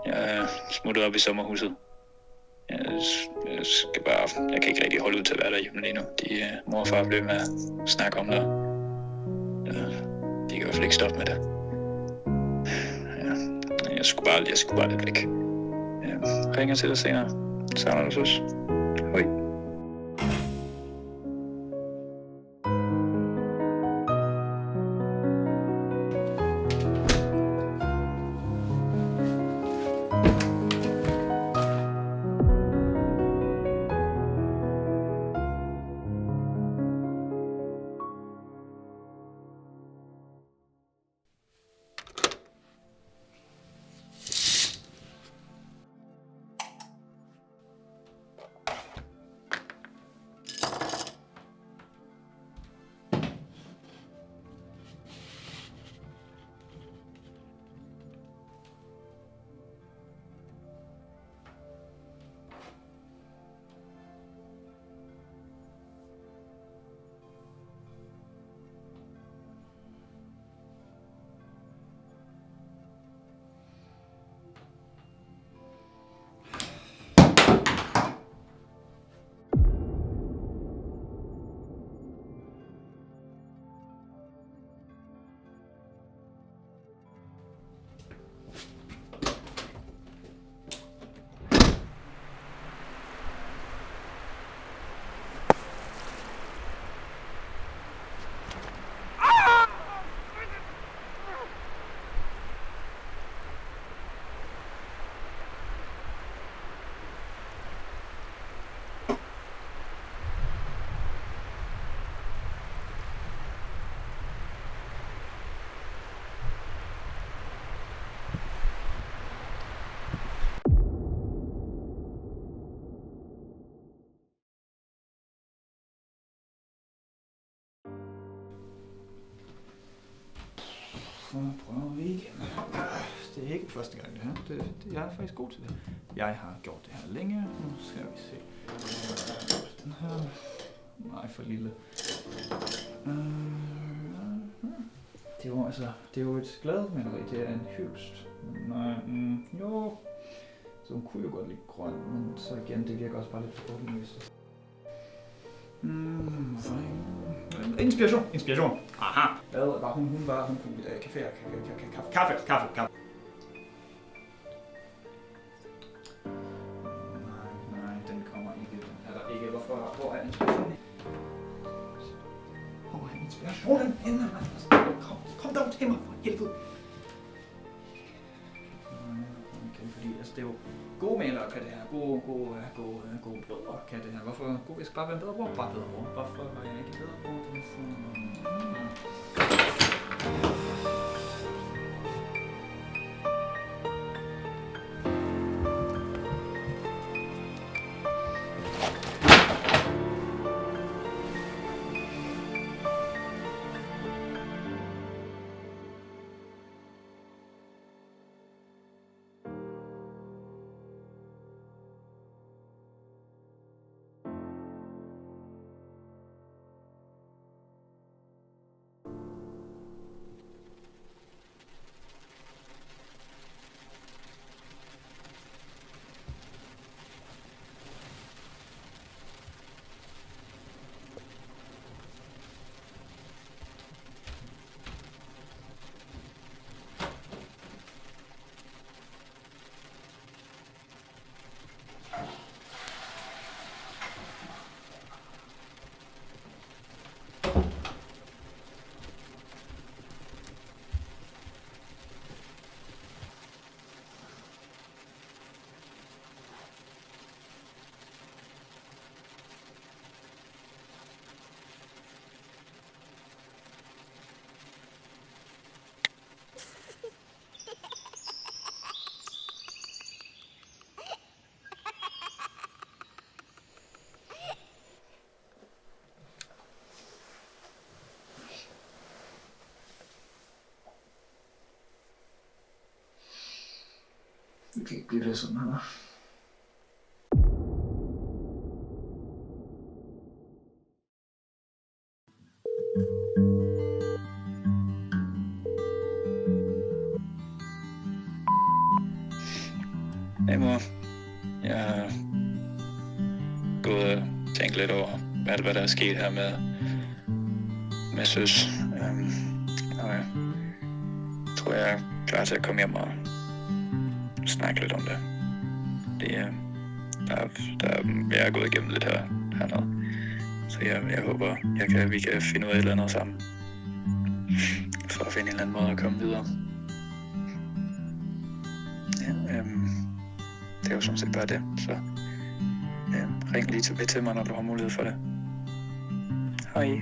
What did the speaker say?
Jeg smutter op i sommerhuset. Jeg kan ikke rigtig holde ud til at være derhjemme lige nu. Mor og far blev med at snakke om det. De kan i hvert fald ikke stoppe med det. Jeg skulle bare lidt væk. Jeg ringer til dig senere. Savner du, søs? Hej. Så prøver vi igen. Det er ikke første gang det her. Jeg er faktisk god til det. Jeg har gjort det her længe. Nu skal vi se. Den her. Nej, for lille. Det er jo et gladmaleri. Det er en hyldest. Nej, jo. Så hun kunne jo godt lide grøn, men så igen, det virker også bare lidt for åbenlyst. Inspiration. Aha. Hvad var hun? Hun kunne kaffe. Nej, den kommer ikke. Den er der ikke. Hvor er inspirationen? Hvor er inspirationen henne? Kom dog til mig for helvede. Okay, fordi altså, det er jo gode malere kan det her. Gode brødre kan det her. Hvorfor? Jeg skal bare være en bedre bror. Bare bedre bror. Hvorfor var jeg ikke bedre bror? Det kan ikke blive ved sådan her. Hej mor. Jeg har gået og tænkt lidt over, hvad der er sket her med søs. Og jeg tror, jeg er klar til at komme hjem og snakke lidt om det. Jeg er gået igennem lidt hernede. Så jeg håber, vi kan finde ud af et eller andet sammen. For at finde en eller anden måde at komme videre. Ja, det er jo sådan set bare det. Så ring lige tilbage til mig, når du har mulighed for det. Hej.